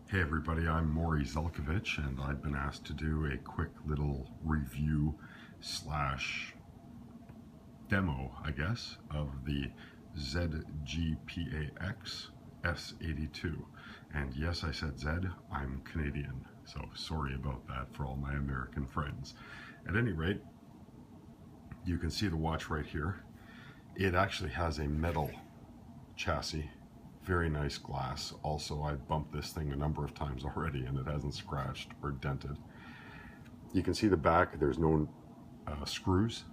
Hey everybody, I'm Morry Zelcovitch, and I've been asked to do a quick little review slash demo, I guess, of the ZGPAX S82. And yes, I said Z, I'm Canadian, so sorry about that for all my American friends. At any rate, you can see the watch right here. It actually has a metal chassis. Very nice glass. Also, I bumped this thing a number of times already and it hasn't scratched or dented. You can see the back, there's no screws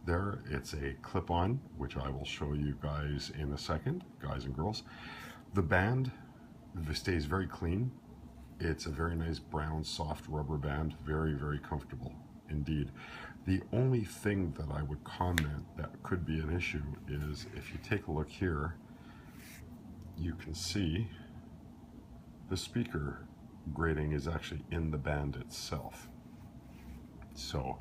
there. It's a clip-on, which I will show you guys in a second, guys and girls. The band stays very clean. It's a very nice brown, soft rubber band, very, very comfortable indeed. The only thing that I would comment that could be an issue is if you take a look here, you can see the speaker grating is actually in the band itself. So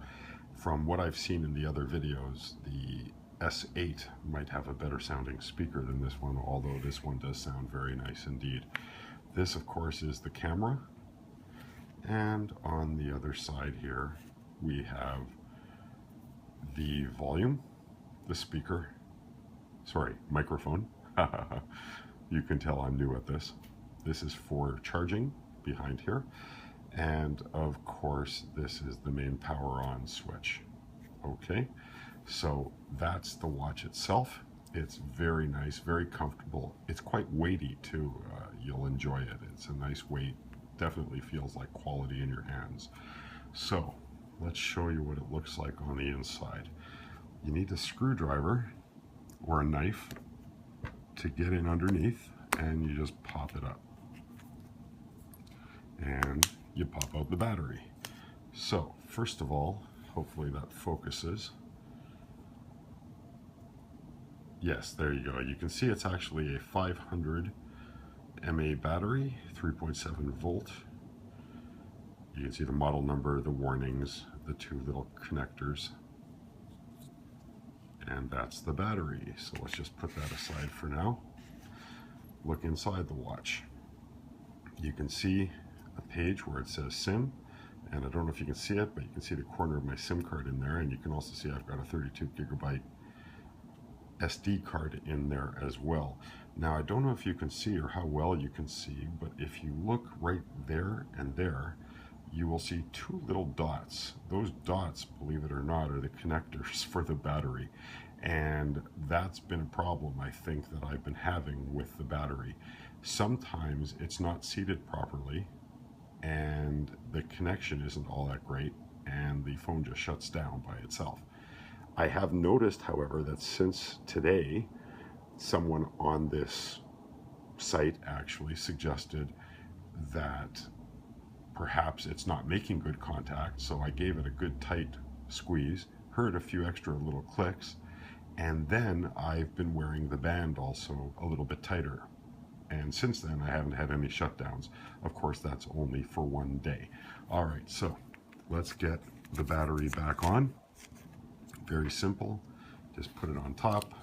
from what I've seen in the other videos, the S8 might have a better sounding speaker than this one, although this one does sound very nice indeed. This, of course, is the camera, and on the other side here we have the volume, the speaker, microphone. You can tell I'm new at this. This is for charging behind here. And of course, this is the main power on switch. Okay, so that's the watch itself. It's very nice, very comfortable. It's quite weighty too. You'll enjoy it. It's a nice weight. Definitely feels like quality in your hands. So let's show you what it looks like on the inside. You need a screwdriver or a knife to get in underneath, and you just pop it up and you pop out the battery. So first of all, hopefully that focuses. Yes, there you go. You can see it's actually a 500 mAh battery, 3.7 volt. You can see the model number, the warnings, the two little connectors, and that's the battery. So let's just put that aside for now. Look inside the watch. You can see a page where it says SIM, and I don't know if you can see it, but you can see the corner of my SIM card in there, and you can also see I've got a 32 gigabyte SD card in there as well. Now I don't know if you can see or how well you can see, but if you look right there and there, you will see two little dots. Those dots, believe it or not, are the connectors for the battery. And that's been a problem, I think, that I've been having with the battery. Sometimes it's not seated properly and the connection isn't all that great and the phone just shuts down by itself. I have noticed, however, that since today, someone on this site actually suggested that perhaps it's not making good contact, so I gave it a good tight squeeze, heard a few extra little clicks, and then I've been wearing the band also a little bit tighter. And since then I haven't had any shutdowns. Of course, that's only for one day. All right, so let's get the battery back on. Very simple. Just put it on top.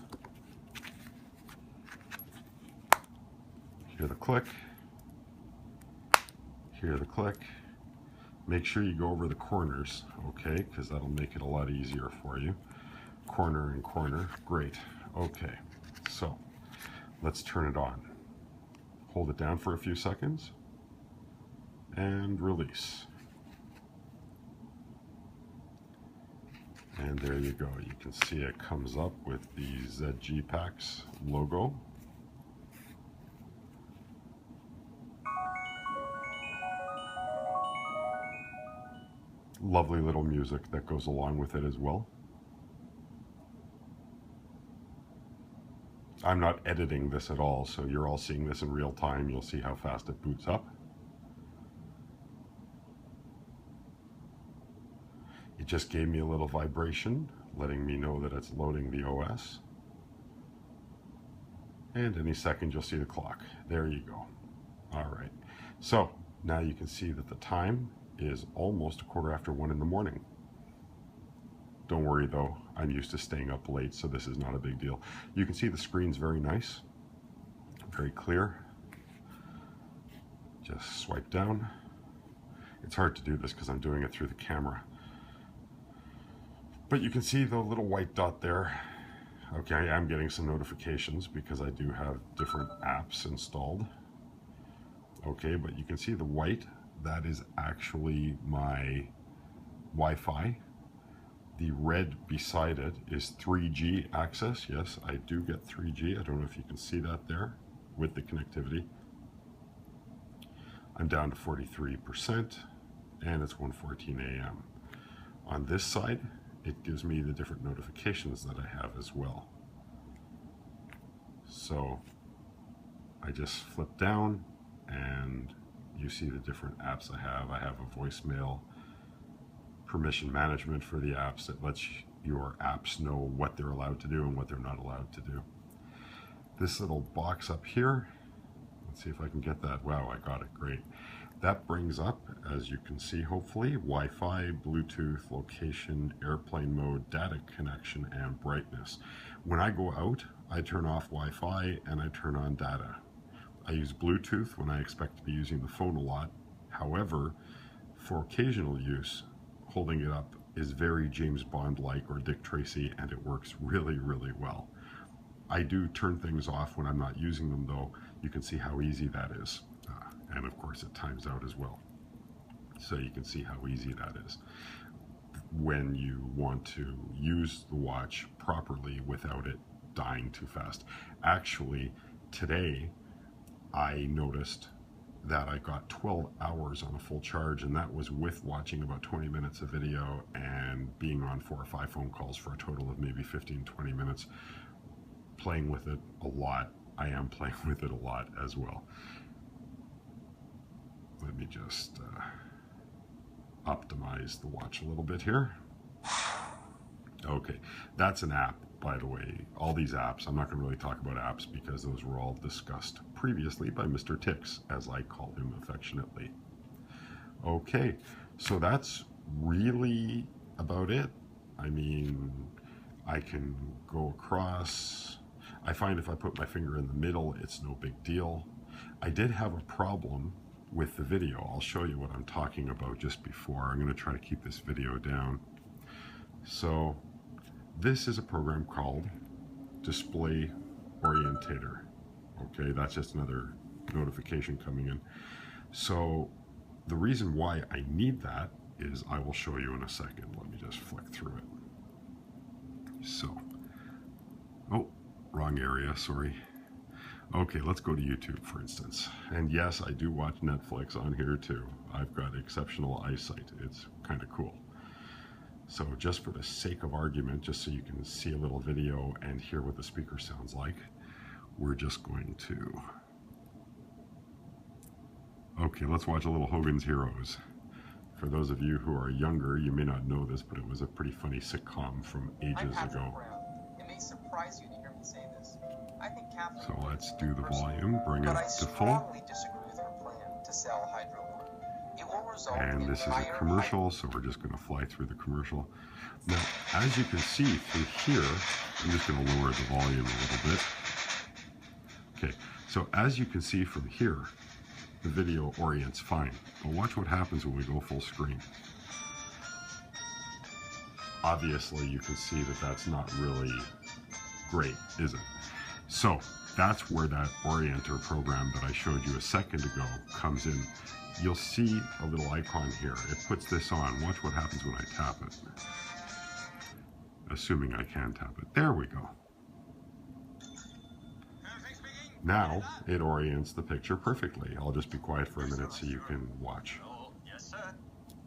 Hear the click. Hear the click. Make sure you go over the corners, okay, because that'll make it a lot easier for you. Corner and corner. Great. Okay, so let's turn it on. Hold it down for a few seconds and release. And there you go. You can see it comes up with the ZGPAX logo. Lovely little music that goes along with it as well. I'm not editing this at all, so you're all seeing this in real time. You'll see how fast it boots up. It just gave me a little vibration, letting me know that it's loading the OS. And any second you'll see the clock. There you go. All right. So now you can see that the time is almost 1:15 in the morning. Don't worry though, I'm used to staying up late, so this is not a big deal. You can see the screen's very nice, very clear. Just swipe down. It's hard to do this because I'm doing it through the camera. But you can see the little white dot there. Okay, I'm getting some notifications because I do have different apps installed. Okay, but you can see the white, that is actually my Wi-Fi. The red beside it is 3G access. Yes, I do get 3G. I don't know if you can see that there with the connectivity. I'm down to 43% and it's 1:14 a.m. On this side, it gives me the different notifications that I have as well. So I just flip down and you see the different apps I have. I have a voicemail, permission management for the apps that lets your apps know what they're allowed to do and what they're not allowed to do. This little box up here, let's see if I can get that. Wow, I got it, great. That brings up, as you can see hopefully, Wi-Fi, Bluetooth, location, airplane mode, data connection, and brightness. When I go out, I turn off Wi-Fi and I turn on data. I use Bluetooth when I expect to be using the phone a lot. However, for occasional use, holding it up is very James Bond-like or Dick Tracy, and it works really, really well. I do turn things off when I'm not using them though. You can see how easy that is. And of course it times out as well. So you can see how easy that is when you want to use the watch properly without it dying too fast. Actually, today I noticed that I got 12 hours on a full charge, and that was with watching about 20 minutes of video and being on 4 or 5 phone calls for a total of maybe 15-20 minutes. Playing with it a lot. I am playing with it a lot as well. Let me just optimize the watch a little bit here. Okay, that's an app, by the way. All these apps, I'm not going to really talk about apps because those were all discussed previously by Mr. Tix, as I call him affectionately. Okay, so that's really about it. I mean, I can go across. I find if I put my finger in the middle, it's no big deal. I did have a problem with the video. I'll show you what I'm talking about just before. I'm going to try to keep this video down. So this is a program called Display Orientator. Okay, that's just another notification coming in. So the reason why I need that is I will show you in a second. Let me just flick through it. So, oh, wrong area, sorry. Okay, let's go to YouTube, for instance. And yes, I do watch Netflix on here too. I've got exceptional eyesight. It's kind of cool. So just for the sake of argument, just so you can see a little video and hear what the speaker sounds like, we're just going to... Okay, let's watch a little Hogan's Heroes. For those of you who are younger, you may not know this, but it was a pretty funny sitcom from ages ago. It may surprise you to hear me say this. I think Kathleen, so let's do the volume, bring it up to full. But I strongly disagree with her plan to sell hydrowood. It will result and this is a commercial, so we're just going to fly through the commercial. Now, as you can see through here, I'm just going to lower the volume a little bit. Okay, so as you can see from here, the video orients fine. But watch what happens when we go full screen. Obviously, you can see that that's not really great, is it? So that's where that Orientator program that I showed you a second ago comes in. You'll see a little icon here. It puts this on. Watch what happens when I tap it. Assuming I can tap it. There we go. Now it orients the picture perfectly. I'll just be quiet for a minute so you can watch. Yes, sir.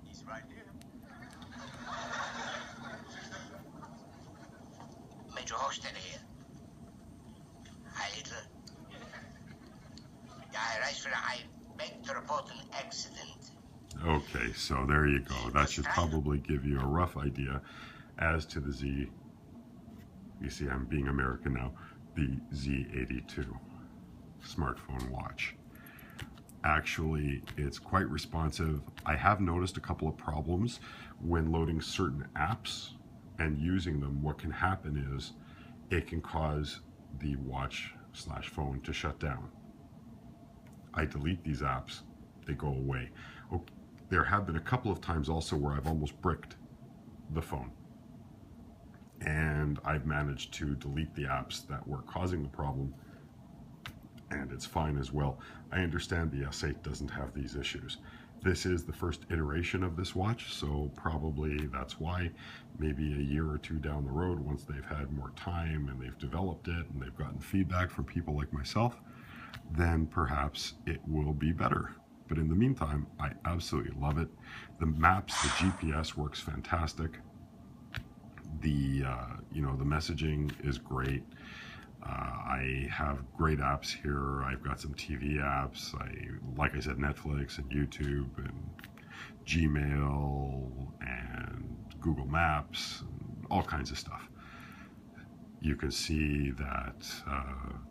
He's right here. Major Hochstetter here. Hi, Hitler. Yeah, I rise for I beg to report an accident. Okay, so there you go. That should probably give you a rough idea as to the Z. You see, I'm being American now. The Z82 smartphone watch. Actually, it's quite responsive. I have noticed a couple of problems when loading certain apps and using them. What can happen is it can cause the watch/phone to shut down. I delete these apps they go away. Okay. There have been a couple of times also where I've almost bricked the phone, and I've managed to delete the apps that were causing the problem, and it's fine as well. I understand the S8 doesn't have these issues. This is the first iteration of this watch, so probably that's why. Maybe a year or two down the road, once they've had more time and they've developed it and they've gotten feedback from people like myself, then perhaps it will be better. But in the meantime, I absolutely love it. The maps, the GPS works fantastic. The the messaging is great. I have great apps here. I've got some TV apps. Like I said, Netflix and YouTube and Gmail and Google Maps and all kinds of stuff. You can see that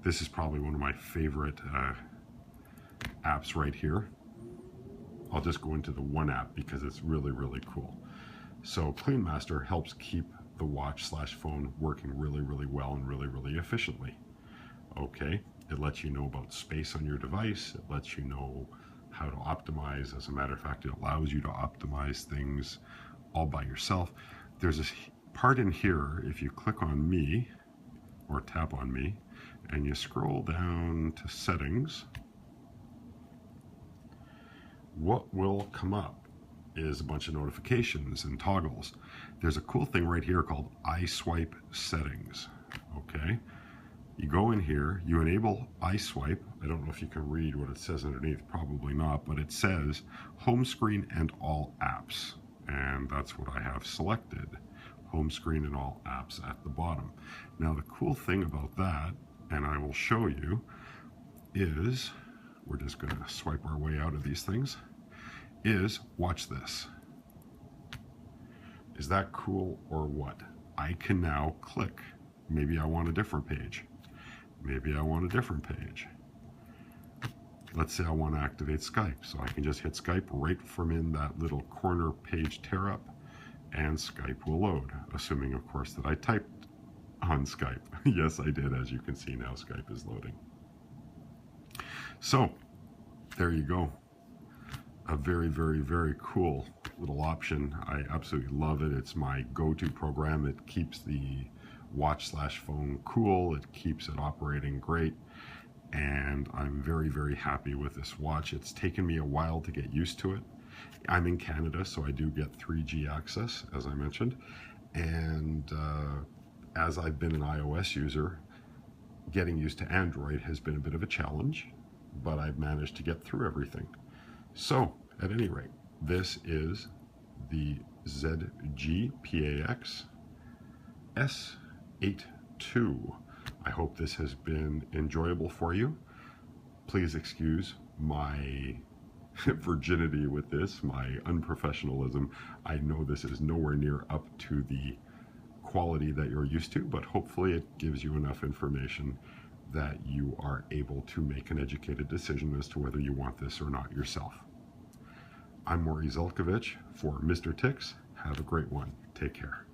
this is probably one of my favorite apps right here. I'll just go into the one app because it's really, really cool. So CleanMaster helps keep the watch/phone working really, really well and really, really efficiently. Okay, it lets you know about space on your device. It lets you know how to optimize. As a matter of fact, it allows you to optimize things all by yourself. There's this part in here, if you click on me or tap on me and you scroll down to settings, what will come up is a bunch of notifications and toggles. There's a cool thing right here called iSwipe settings. Okay, you go in here, you enable iSwipe. I don't know if you can read what it says underneath, probably not, but it says home screen and all apps, and that's what I have selected, home screen and all apps at the bottom. Now the cool thing about that, and I will show you, is we're just going to swipe our way out of these things, is watch this. Is that cool or what? I can now click. Maybe I want a different page. Maybe I want a different page. Let's say I want to activate Skype. So I can just hit Skype right from in that little corner page tear up, and Skype will load, assuming of course that I typed on Skype. Yes, I did. As you can see now, Skype is loading. So there you go. A very, very, very cool little option. I absolutely love it. It's my go-to program. It keeps the watch/phone cool. It keeps it operating great. And I'm very, very happy with this watch. It's taken me a while to get used to it. I'm in Canada, so I do get 3G access, as I mentioned. And as I've been an iOS user, getting used to Android has been a bit of a challenge, but I've managed to get through everything. So, at any rate, this is the ZGPAX S82. I hope this has been enjoyable for you. Please excuse my virginity with this, my unprofessionalism. I know this is nowhere near up to the quality that you're used to, but hopefully it gives you enough information that you are able to make an educated decision as to whether you want this or not yourself. I'm Morry Zelcovitch for Mr. Tix. Have a great one. Take care.